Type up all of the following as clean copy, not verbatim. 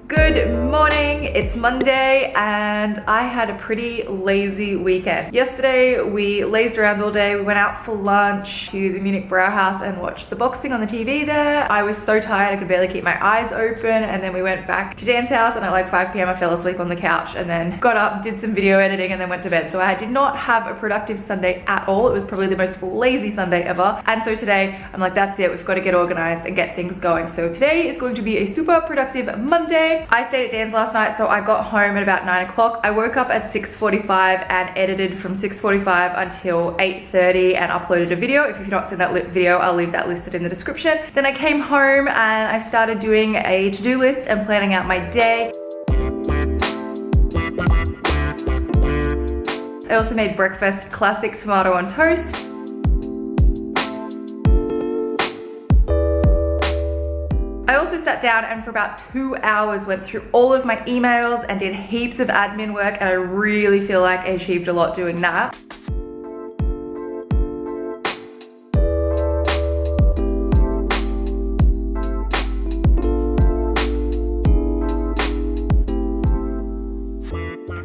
Good morning, it's Monday and I had a pretty lazy weekend. Yesterday we lazed around all day. We went out for lunch to the Munich Brauhaus and watched the boxing on the TV there. I was so tired I could barely keep my eyes open, and then we went back to Dan's house and at like 5 p.m. I fell asleep on the couch and then got up, did some video editing and then went to bed. So I did not have a productive Sunday at all. It was probably the most lazy Sunday ever. And so today I'm like, that's it, we've got to get organized and get things going. So today is going to be a super productive Monday. I stayed at Dan's last night, so I got home at about 9 o'clock. I woke up at 6:45 and edited from 6:45 until 8:30 and uploaded a video. If you've not seen that video, I'll leave that listed in the description. Then I came home and I started doing a to-do list and planning out my day. I also made breakfast, classic tomato on toast. I also sat down and for about 2 hours went through all of my emails and did heaps of admin work, and I really feel like I achieved a lot doing that.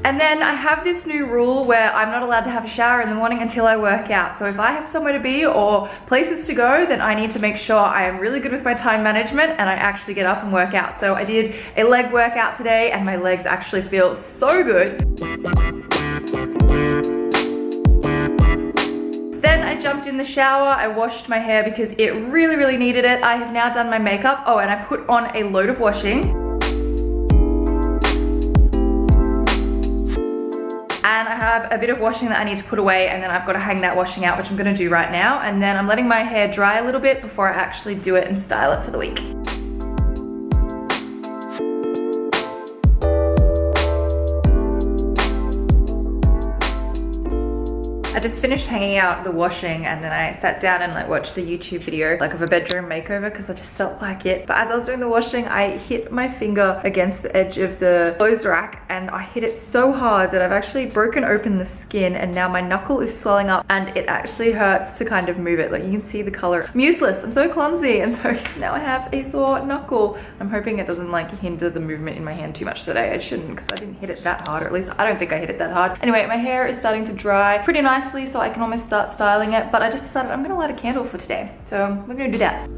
And then I have this new rule where I'm not allowed to have a shower in the morning until I work out. So if I have somewhere to be or places to go, then I need to make sure I am really good with my time management and I actually get up and work out. So I did a leg workout today and my legs actually feel so good. Then I jumped in the shower, I washed my hair because it really needed it. I have now done my makeup. Oh, and I put on a load of washing. And I have a bit of washing that I need to put away, and then I've got to hang that washing out, which I'm going to do right now. And then I'm letting my hair dry a little bit before I actually do it and style it for the week. I just finished hanging out the washing and then I sat down and like watched a YouTube video like of a bedroom makeover because I just felt like it. But as I was doing the washing, I hit my finger against the edge of the clothes rack and I hit it so hard that I've actually broken open the skin, and now my knuckle is swelling up and it actually hurts to kind of move it. Like you can see the color. I'm useless, I'm so clumsy, and so now I have a sore knuckle. I'm hoping it doesn't like hinder the movement in my hand too much today. It shouldn't, because I didn't hit it that hard, or at least I don't think I hit it that hard. Anyway, my hair is starting to dry pretty nicely, so I can almost start styling it, but I just decided I'm gonna light a candle for today. So we're gonna do that.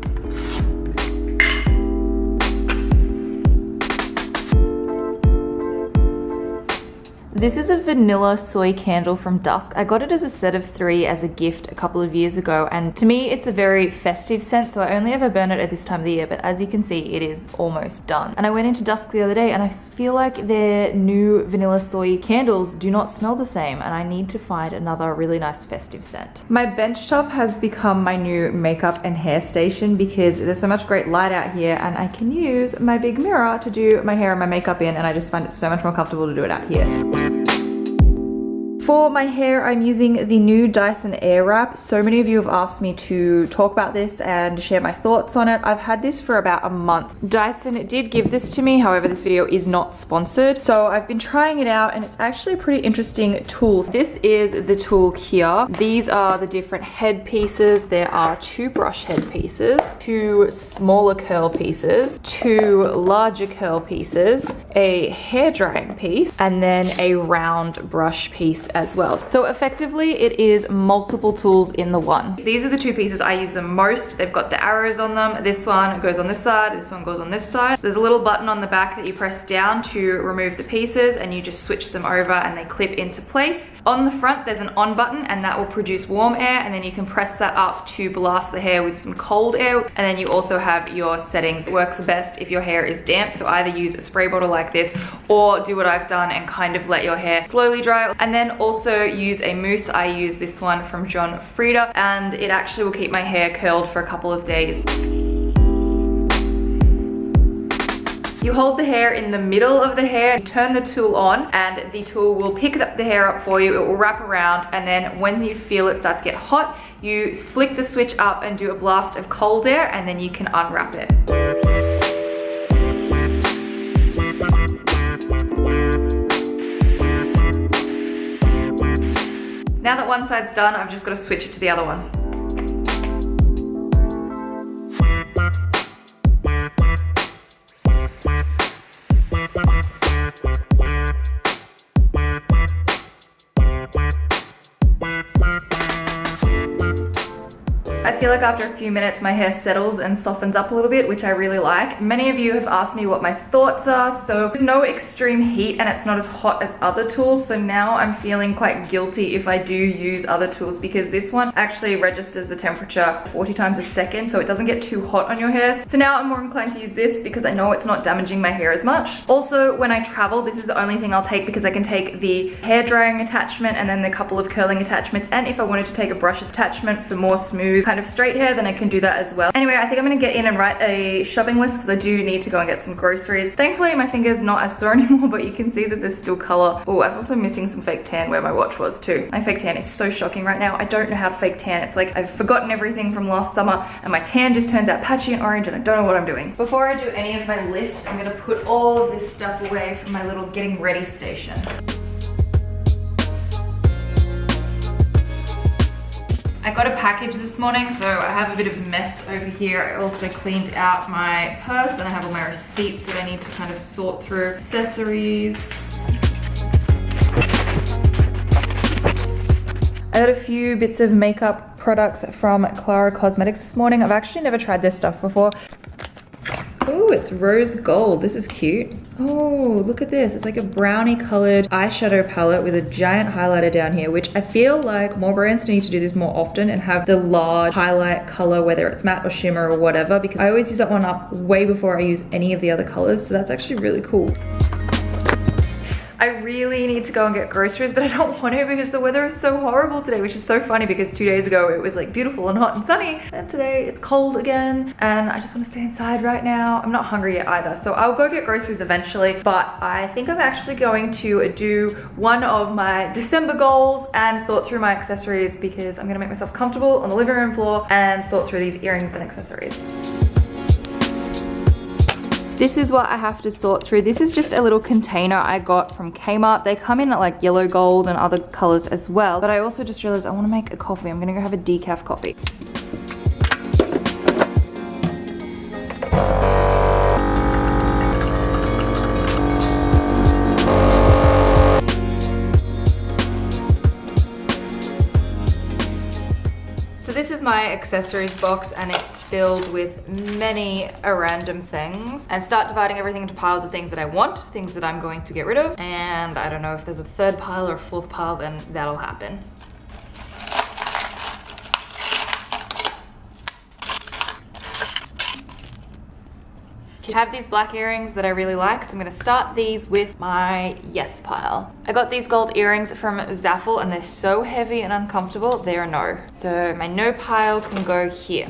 This is a vanilla soy candle from Dusk. I got it as a set of 3 as a gift a couple of years ago, and to me it's a very festive scent, so I only ever burn it at this time of the year, but as you can see it is almost done. And I went into Dusk the other day and I feel like their new vanilla soy candles do not smell the same, and I need to find another really nice festive scent. My bench top has become my new makeup and hair station because there's so much great light out here and I can use my big mirror to do my hair and my makeup in, and I just find it so much more comfortable to do it out here. For my hair, I'm using the new Dyson Airwrap. So many of you have asked me to talk about this and share my thoughts on it. I've had this for about a month. Dyson did give this to me, however this video is not sponsored. So I've been trying it out and it's actually a pretty interesting tool. This is the tool here. These are the different head pieces. There are 2 brush head pieces, 2 smaller curl pieces, 2 larger curl pieces, a hair drying piece, and then a round brush piece as well. So effectively it is multiple tools in the one. These are the 2 pieces I use the most. They've got the arrows on them. This one goes on this side, this one goes on this side. There's a little button on the back that you press down to remove the pieces, and you just switch them over and they clip into place. On the front there's an on button, and that will produce warm air, and then you can press that up to blast the hair with some cold air. And then you also have your settings. It works best if your hair is damp, so either use a spray bottle like this or do what I've done and kind of let your hair slowly dry. And then also use a mousse. I use this one from John Frieda, and it actually will keep my hair curled for a couple of days. You hold the hair in the middle of the hair, you turn the tool on, and the tool will pick the hair up for you. It will wrap around, and then when you feel it starts to get hot, you flick the switch up and do a blast of cold air, and then you can unwrap it. Now that one side's done, I've just got to switch it to the other one. feel like after a few minutes my hair settles and softens up a little bit, which I really like. Many of you have asked me what my thoughts are, so there's no extreme heat and it's not as hot as other tools, so now I'm feeling quite guilty if I do use other tools, because this one actually registers the temperature 40 times a second, so it doesn't get too hot on your hair. So now I'm more inclined to use this because I know it's not damaging my hair as much. Also, when I travel, this is the only thing I'll take, because I can take the hair drying attachment and then the couple of curling attachments, and if I wanted to take a brush attachment for more smooth kind of straight hair, then I can do that as well. Anyway, I think I'm gonna get in and write a shopping list because I do need to go and get some groceries. Thankfully my finger's not as sore anymore, but you can see that there's still color. Oh, I'm also missing some fake tan where my watch was too. My fake tan is so shocking right now. I don't know how to fake tan. It's like I've forgotten everything from last summer and my tan just turns out patchy and orange and I don't know what I'm doing. Before I do any of my list, I'm gonna put all of this stuff away from my little getting ready station. I got a package this morning, so I have a bit of mess over here. I also cleaned out my purse and I have all my receipts that I need to kind of sort through. Accessories. I got a few bits of makeup products from Clara Cosmetics this morning. I've actually never tried their stuff before. Oh, it's rose gold. This is cute. Oh, look at this. It's like a brownie colored eyeshadow palette with a giant highlighter down here, which I feel like more brands need to do this more often and have the large highlight color, whether it's matte or shimmer or whatever, because I always use that one up way before I use any of the other colors. So that's actually really cool. I really need to go and get groceries, but I don't want to because the weather is so horrible today, which is so funny because 2 days ago it was like beautiful and hot and sunny, and today it's cold again and I just want to stay inside right now. I'm not hungry yet either, so I'll go get groceries eventually, but I think I'm actually going to do one of my December goals and sort through my accessories, because I'm going to make myself comfortable on the living room floor and sort through these earrings and accessories. This is what I have to sort through. This is just a little container I got from Kmart. They come in at like yellow gold and other colors as well. But I also just realized I want to make a coffee. I'm gonna go have a decaf coffee. This is my accessories box and it's filled with many random things, and start dividing everything into piles of things that I want, things that I'm going to get rid of, and I don't know if there's a third pile or a fourth pile, then that'll happen. I have these black earrings that I really like, so I'm gonna start these with my yes pile. I got these gold earrings from Zaful and they're so heavy and uncomfortable, they're a no. So my no pile can go here.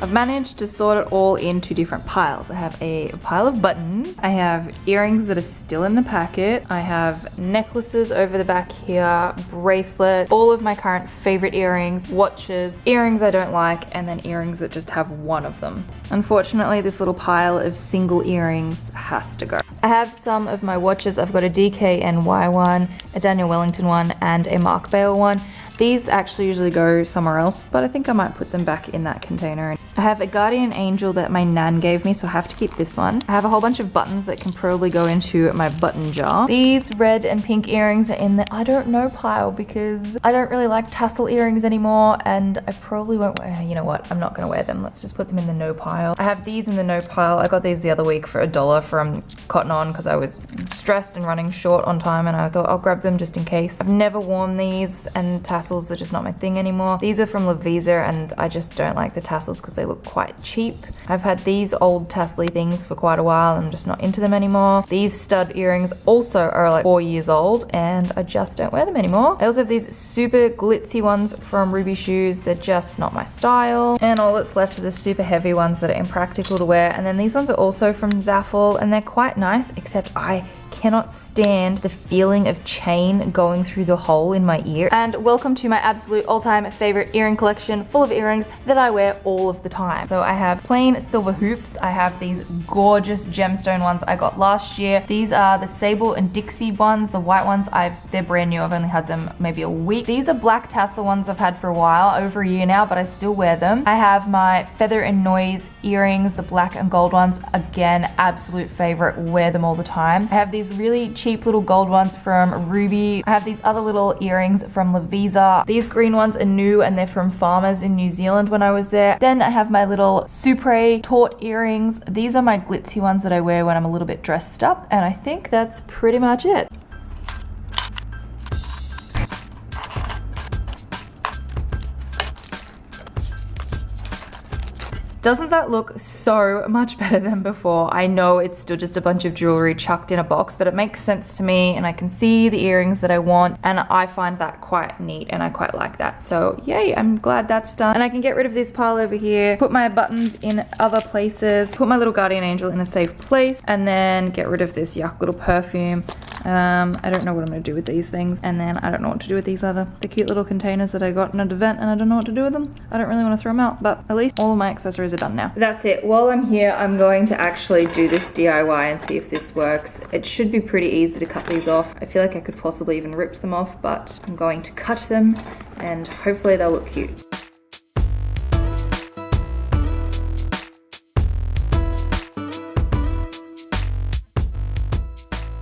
I've managed to sort it all into different piles. I have a pile of buttons. I have earrings that are still in the packet. I have necklaces over the back here, bracelet, all of my current favorite earrings, watches, earrings I don't like, and then earrings that just have one of them. Unfortunately, this little pile of single earrings has to go. I have some of my watches. I've got a DKNY one, a Daniel Wellington one, and a Mark Bale one. These actually usually go somewhere else, but I think I might put them back in that container. I have a Guardian Angel that my nan gave me, so I have to keep this one. I have a whole bunch of buttons that can probably go into my button jar. These red and pink earrings are in the I don't know pile because I don't really like tassel earrings anymore, and I probably won't wear, you know what, I'm not gonna wear them. Let's just put them in the no pile. I have these in the no pile. I got these the other week for $1 from Cotton On because I was stressed and running short on time, and I thought I'll grab them just in case. I've never worn these, and tassels are just not my thing anymore. These are from Lavisa and I just don't like the tassels because they look quite cheap. I've had these old tassel-y things for quite a while and I'm just not into them anymore. These stud earrings also are like 4 years old and I just don't wear them anymore. I also have these super glitzy ones from Ruby Shoes. They're just not my style. And all that's left are the super heavy ones that are impractical to wear. And then these ones are also from Zaful and they're quite nice, except I cannot stand the feeling of chain going through the hole in my ear. And welcome to my absolute all-time favorite earring collection, full of earrings that I wear all of the time. So I have plain silver hoops. I have these gorgeous gemstone ones I got last year. These are the Sable and Dixie ones. The white ones, they're brand new. I've only had them maybe a week. These are black tassel ones I've had for a while, over a year now, but I still wear them. I have my Feather and Noise earrings, the black and gold ones. Again, absolute favorite, wear them all the time. I have these really cheap little gold ones from Ruby. I have these other little earrings from Lavisa. These green ones are new and they're from Farmers in New Zealand when I was there. Then I have my little Supre taut earrings. These are my glitzy ones that I wear when I'm a little bit dressed up, and I think that's pretty much it. Doesn't that look so much better than before? I know it's still just a bunch of jewelry chucked in a box, but it makes sense to me and I can see the earrings that I want, and I find that quite neat and I quite like that. So yay, I'm glad that's done. And I can get rid of this pile over here, put my buttons in other places, put my little guardian angel in a safe place, and then get rid of this yuck little perfume. I don't know what I'm gonna do with these things, and then I don't know what to do with these other, the cute little containers that I got in an event, and I don't know what to do with them. I don't really want to throw them out, but at least all of my accessories are done now. That's it. While I'm here, I'm going to actually do this DIY and see if this works. It should be pretty easy to cut these off. I feel like I could possibly even rip them off, but I'm going to cut them and hopefully they'll look cute.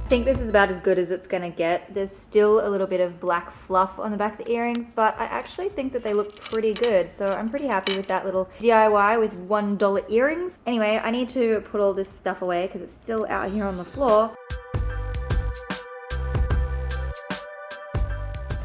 I think this is about as good as it's gonna get. There's still a little bit of black fluff on the back of the earrings, but I actually think that they look pretty good. So I'm pretty happy with that little DIY with $1 earrings. Anyway, I need to put all this stuff away because it's still out here on the floor.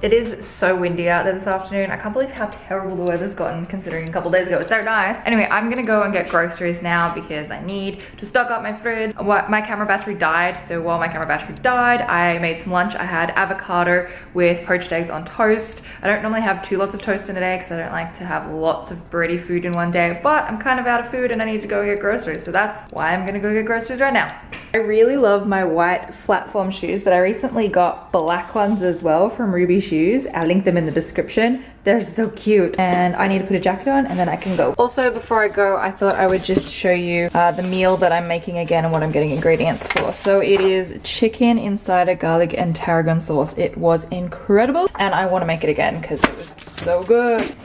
It is so windy out there this afternoon. I can't believe how terrible the weather's gotten considering a couple days ago it was so nice. Anyway, I'm gonna go and get groceries now because I need to stock up my fridge. My camera battery died, so while my camera battery died, I made some lunch. I had avocado with poached eggs on toast. I don't normally have 2 lots of toast in a day because I don't like to have lots of bready food in one day, but I'm kind of out of food and I need to go get groceries, so that's why I'm gonna go get groceries right now. I really love my white platform shoes, but I recently got black ones as well from Ruby Shoes. I'll link them in the description. They're so cute, and I need to put a jacket on and then I can go. Also, before I go, I thought I would just show you the meal that I'm making again and what I'm getting ingredients for. So it is chicken inside a garlic and tarragon sauce. It was incredible and I want to make it again because it was so good.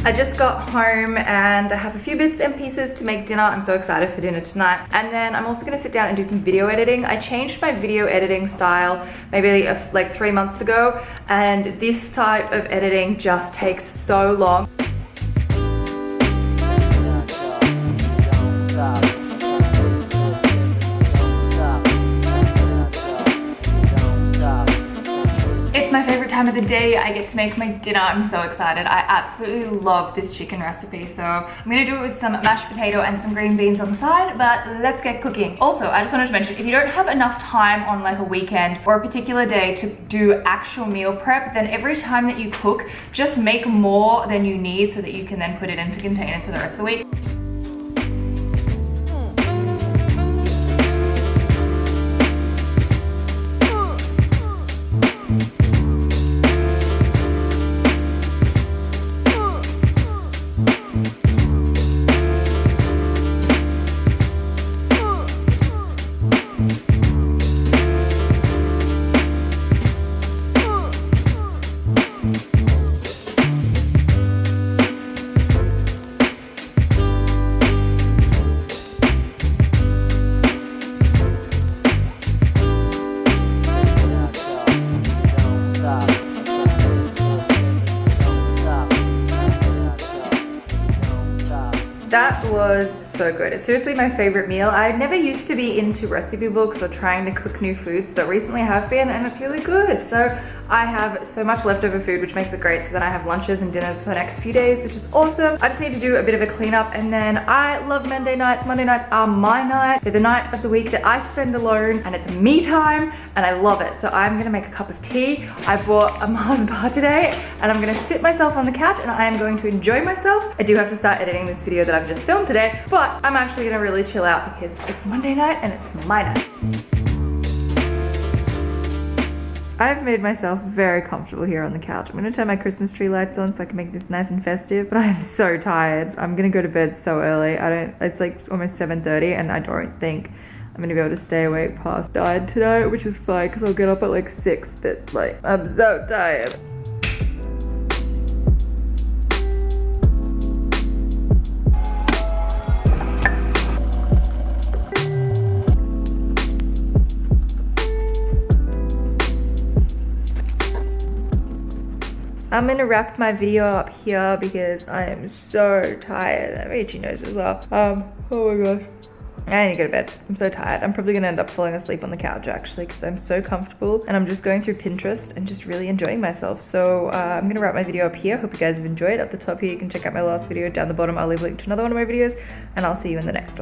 I just got home and I have a few bits and pieces to make dinner. I'm so excited for dinner tonight. And then I'm also gonna sit down and do some video editing. I changed my video editing style maybe like 3 months ago, and this type of editing just takes so long. My favorite time of the day. I get to make my dinner. I'm so excited. I absolutely love this chicken recipe, so I'm gonna do it with some mashed potato and some green beans on the side, but let's get cooking. Also, I just wanted to mention, if you don't have enough time on like a weekend or a particular day to do actual meal prep, then every time that you cook, just make more than you need so that you can then put it into containers for the rest of the week. That was so good. It's seriously my favorite meal. I never used to be into recipe books or trying to cook new foods, but recently I have been and it's really good. So I have so much leftover food, which makes it great, so then I have lunches and dinners for the next few days, which is awesome. I just need to do a bit of a cleanup, and then I love Monday nights. Monday nights are my night. They're the night of the week that I spend alone, and it's me time, and I love it. So I'm gonna make a cup of tea. I bought a Mars bar today, and I'm gonna sit myself on the couch, and I am going to enjoy myself. I do have to start editing this video that I've just filmed today, but I'm actually gonna really chill out because it's Monday night and it's my night. I've made myself very comfortable here on the couch. I'm gonna turn my Christmas tree lights on so I can make this nice and festive, but I am so tired. I'm gonna go to bed so early. It's like almost 7:30 and I don't think I'm gonna be able to stay awake past 9 tonight, which is fine because I'll get up at like 6, but like, I'm so tired. I'm gonna wrap my video up here because I am so tired. Rachie knows as well. Oh my gosh. I need to go to bed. I'm so tired. I'm probably gonna end up falling asleep on the couch actually because I'm so comfortable and I'm just going through Pinterest and just really enjoying myself. So I'm gonna wrap my video up here. Hope you guys have enjoyed. At the top here you can check out my last video. Down the bottom I'll leave a link to another one of my videos and I'll see you in the next one.